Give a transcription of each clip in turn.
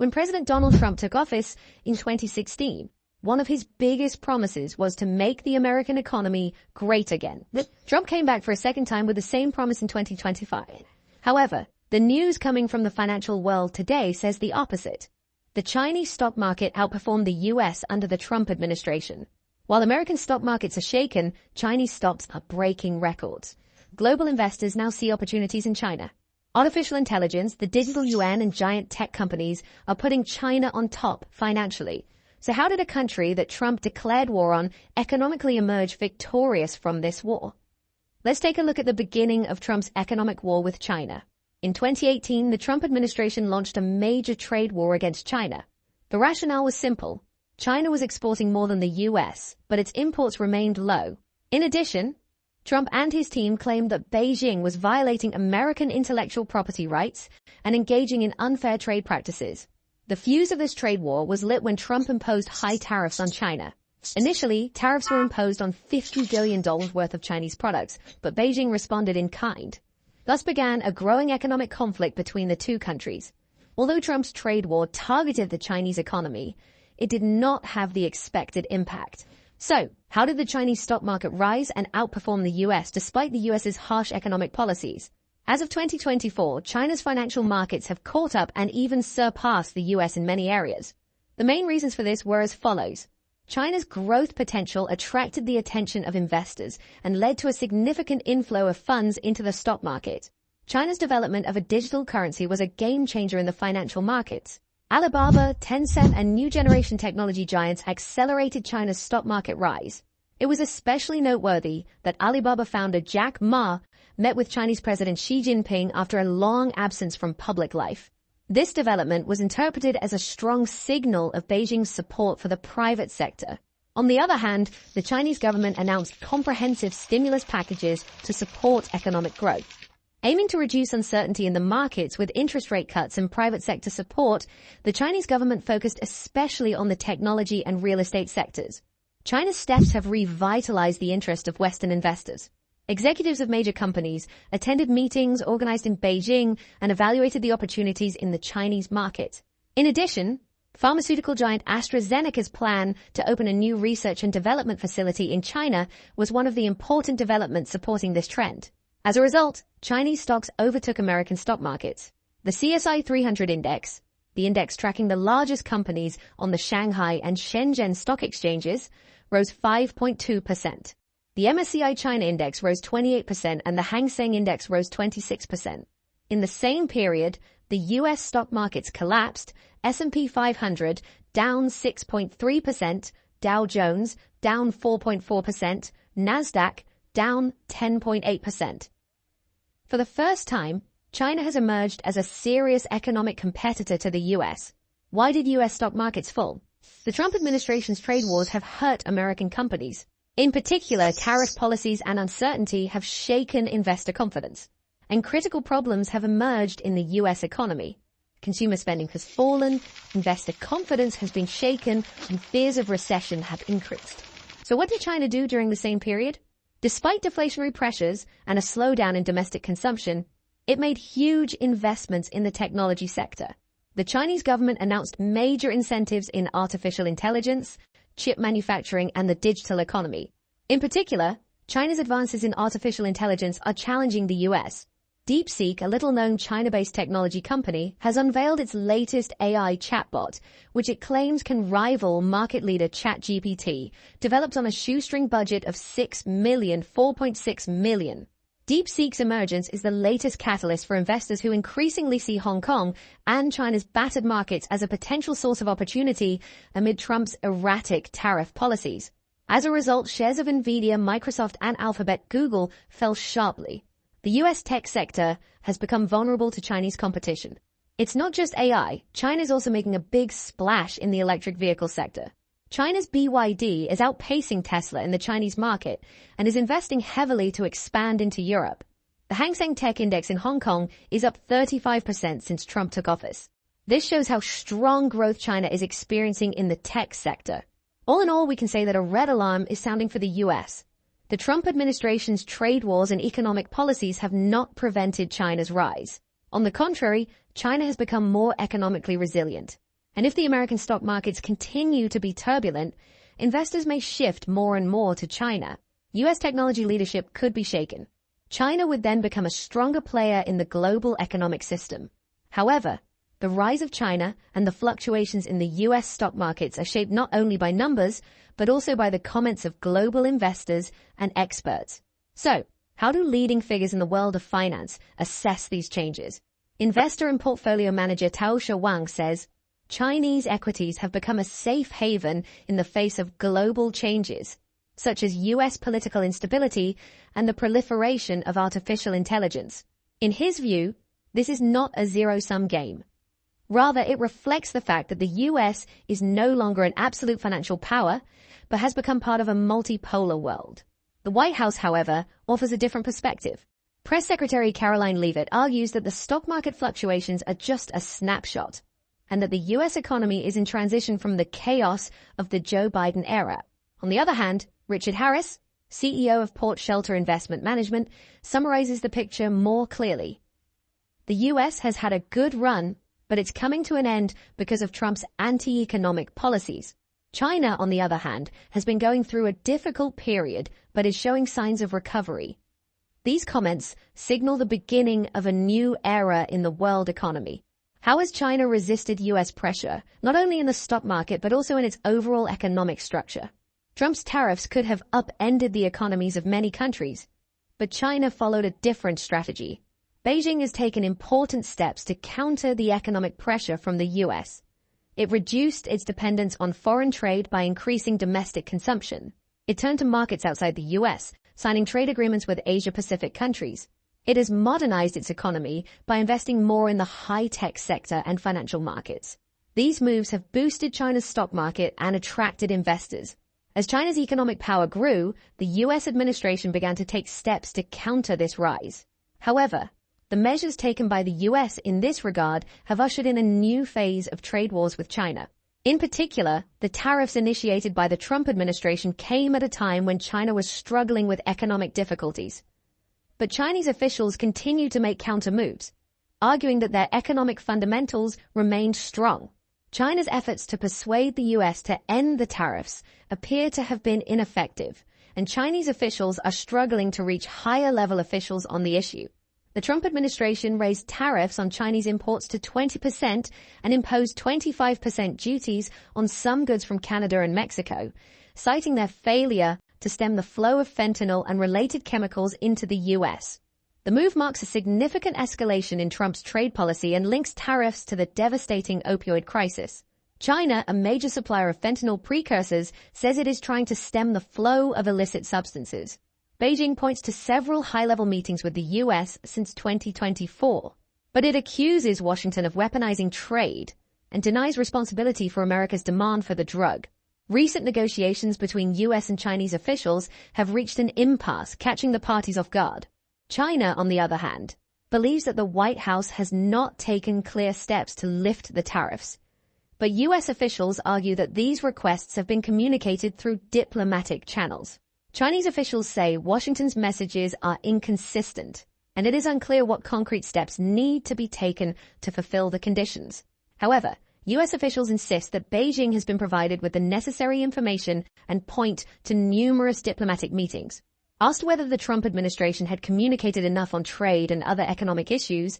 When President Donald Trump took office in 2016, one of his biggest promises was to make the American economy great again. Trump came back for a second time with the same promise in 2025. However, the news coming from the financial world today says the opposite. The Chinese stock market outperformed the US under the Trump administration. While American stock markets are shaken, Chinese stocks are breaking records. Global investors now see opportunities in China. Artificial intelligence, the digital yuan, and giant tech companies are putting China on top financially. So how did a country that Trump declared war on economically emerge victorious from this war? Let's take a look at the beginning of Trump's economic war with China. In 2018, the Trump administration launched a major trade war against China. The rationale was simple. China was exporting more than the US, but its imports remained low. In addition, Trump and his team claimed that Beijing was violating American intellectual property rights and engaging in unfair trade practices. The fuse of this trade war was lit when Trump imposed high tariffs on China. Initially, tariffs were imposed on $50 billion worth of Chinese products, but Beijing responded in kind. Thus began a growing economic conflict between the two countries. Although Trump's trade war targeted the Chinese economy, it did not have the expected impact. So, how did the Chinese stock market rise and outperform the US despite the US's harsh economic policies? As of 2024, China's financial markets have caught up and even surpassed the US in many areas. The main reasons for this were as follows. China's growth potential attracted the attention of investors and led to a significant inflow of funds into the stock market. China's development of a digital currency was a game changer in the financial markets. Alibaba, Tencent, and new generation technology giants accelerated China's stock market rise. It was especially noteworthy that Alibaba founder Jack Ma met with Chinese President Xi Jinping after a long absence from public life. This development was interpreted as a strong signal of Beijing's support for the private sector. On the other hand, the Chinese government announced comprehensive stimulus packages to support economic growth. Aiming to reduce uncertainty in the markets with interest rate cuts and private sector support, the Chinese government focused especially on the technology and real estate sectors. China's steps have revitalized the interest of Western investors. Executives of major companies attended meetings organized in Beijing and evaluated the opportunities in the Chinese market. In addition, pharmaceutical giant AstraZeneca's plan to open a new research and development facility in China was one of the important developments supporting this trend. As a result, Chinese stocks overtook American stock markets. The CSI 300 index, the index tracking the largest companies on the Shanghai and Shenzhen stock exchanges, rose 5.2%. The MSCI China index rose 28% and the Seng index rose 26%. In the same period, the US stock markets collapsed, S&P 500 down 6.3%, Dow Jones down 4.4%, Nasdaq down 10.8%. For the first time, China has emerged as a serious economic competitor to the US. Why did US stock markets fall? The Trump administration's trade wars have hurt American companies. In particular, tariff policies and uncertainty have shaken investor confidence, and critical problems have emerged in the US economy. Consumer spending has fallen, investor confidence has been shaken, and fears of recession have increased. So what did China do during the same period? Despite deflationary pressures and a slowdown in domestic consumption, it made huge investments in the technology sector. The Chinese government announced major incentives in artificial intelligence, chip manufacturing, and the digital economy. In particular, China's advances in artificial intelligence are challenging the US. DeepSeek, a little-known China-based technology company, has unveiled its latest AI chatbot, which it claims can rival market leader ChatGPT, developed on a shoestring budget of $4.6 million. DeepSeek's emergence is the latest catalyst for investors who increasingly see Hong Kong and China's battered markets as a potential source of opportunity amid Trump's erratic tariff policies. As a result, shares of Nvidia, Microsoft, and Alphabet Google fell sharply. The US tech sector has become vulnerable to Chinese competition. It's not just AI. China is also making a big splash in the electric vehicle sector. China's BYD is outpacing Tesla in the Chinese market and is investing heavily to expand into Europe. The Hang Seng Tech Index in Hong Kong is up 35% since Trump took office. This shows how strong growth China is experiencing in the tech sector. All in all, we can say that a red alarm is sounding for the US. The Trump administration's trade wars and economic policies have not prevented China's rise. On the contrary, China has become more economically resilient. And if the American stock markets continue to be turbulent, investors may shift more and more to China. U.S. technology leadership could be shaken. China would then become a stronger player in the global economic system. However, the rise of China and the fluctuations in the U.S. stock markets are shaped not only by numbers, but also by the comments of global investors and experts. So, how do leading figures in the world of finance assess these changes? Investor and portfolio manager Tao Wang says, Chinese equities have become a safe haven in the face of global changes, such as U.S. political instability and the proliferation of artificial intelligence. In his view, this is not a zero-sum game. Rather, it reflects the fact that the U.S. is no longer an absolute financial power, but has become part of a multipolar world. The White House, however, offers a different perspective. Press Secretary Caroline Leavitt argues that the stock market fluctuations are just a snapshot, and that the U.S. economy is in transition from the chaos of the Joe Biden era. On the other hand, Richard Harris, CEO of Port Shelter Investment Management, summarizes the picture more clearly. The U.S. has had a good run, but it's coming to an end because of Trump's anti-economic policies. China, on the other hand, has been going through a difficult period, but is showing signs of recovery. These comments signal the beginning of a new era in the world economy. How has China resisted U.S. pressure, not only in the stock market, but also in its overall economic structure? Trump's tariffs could have upended the economies of many countries, but China followed a different strategy. Beijing has taken important steps to counter the economic pressure from the U.S. It reduced its dependence on foreign trade by increasing domestic consumption. It turned to markets outside the U.S., signing trade agreements with Asia-Pacific countries. It has modernized its economy by investing more in the high-tech sector and financial markets. These moves have boosted China's stock market and attracted investors. As China's economic power grew, the U.S. administration began to take steps to counter this rise. However, the measures taken by the U.S. in this regard have ushered in a new phase of trade wars with China. In particular, the tariffs initiated by the Trump administration came at a time when China was struggling with economic difficulties. But Chinese officials continue to make counter moves, arguing that their economic fundamentals remained strong. China's efforts to persuade the U.S. to end the tariffs appear to have been ineffective, and Chinese officials are struggling to reach higher-level officials on the issue. The Trump administration raised tariffs on Chinese imports to 20% and imposed 25% duties on some goods from Canada and Mexico, citing their failure to stem the flow of fentanyl and related chemicals into the U.S. The move marks a significant escalation in Trump's trade policy and links tariffs to the devastating opioid crisis. China, a major supplier of fentanyl precursors, says it is trying to stem the flow of illicit substances. Beijing points to several high-level meetings with the U.S. since 2024, but it accuses Washington of weaponizing trade and denies responsibility for America's demand for the drug. Recent negotiations between U.S. and Chinese officials have reached an impasse, catching the parties off guard. China, on the other hand, believes that the White House has not taken clear steps to lift the tariffs. But U.S. officials argue that these requests have been communicated through diplomatic channels. Chinese officials say Washington's messages are inconsistent, and it is unclear what concrete steps need to be taken to fulfill the conditions. However, U.S. officials insist that Beijing has been provided with the necessary information and point to numerous diplomatic meetings. Asked whether the Trump administration had communicated enough on trade and other economic issues,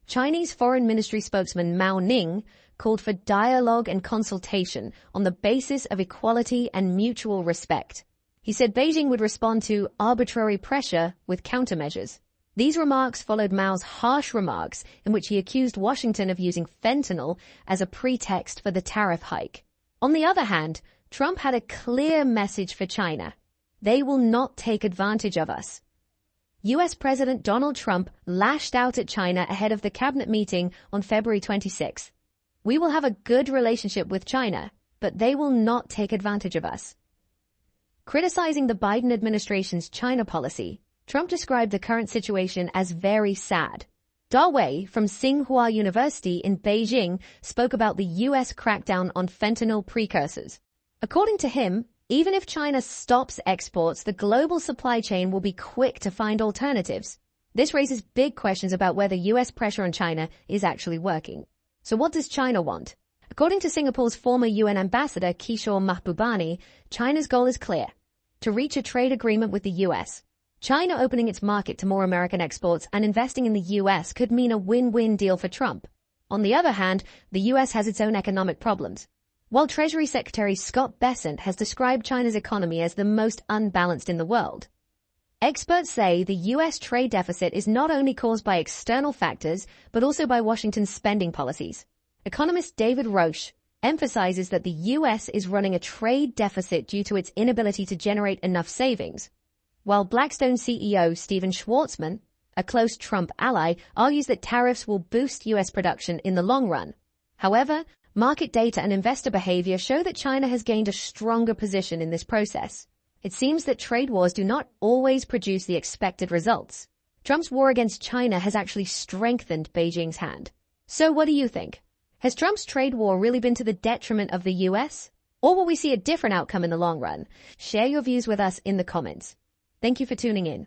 Chinese Foreign Ministry spokesman Mao Ning called for dialogue and consultation on the basis of equality and mutual respect. He said Beijing would respond to arbitrary pressure with countermeasures. These remarks followed Mao's harsh remarks in which he accused Washington of using fentanyl as a pretext for the tariff hike. On the other hand, Trump had a clear message for China. They will not take advantage of us. U.S. President Donald Trump lashed out at China ahead of the cabinet meeting on February 26. We will have a good relationship with China, but they will not take advantage of us. Criticizing the Biden administration's China policy, Trump described the current situation as very sad. Da Wei from Tsinghua University in Beijing spoke about the U.S. crackdown on fentanyl precursors. According to him, even if China stops exports, the global supply chain will be quick to find alternatives. This raises big questions about whether U.S. pressure on China is actually working. So what does China want? According to Singapore's former UN ambassador Kishore Mahbubani, China's goal is clear: to reach a trade agreement with the US. China opening its market to more American exports and investing in the US could mean a win-win deal for Trump. On the other hand, the US has its own economic problems. While Treasury Secretary Scott Bessent has described China's economy as the most unbalanced in the world, experts say the US trade deficit is not only caused by external factors, but also by Washington's spending policies. Economist David Roche emphasizes that the US is running a trade deficit due to its inability to generate enough savings, while Blackstone CEO Steven Schwarzman, a close Trump ally, argues that tariffs will boost US production in the long run. However, market data and investor behavior show that China has gained a stronger position in this process. It seems that trade wars do not always produce the expected results. Trump's war against China has actually strengthened Beijing's hand. So what do you think? Has Trump's trade war really been to the detriment of the US? Or will we see a different outcome in the long run? Share your views with us in the comments. Thank you for tuning in.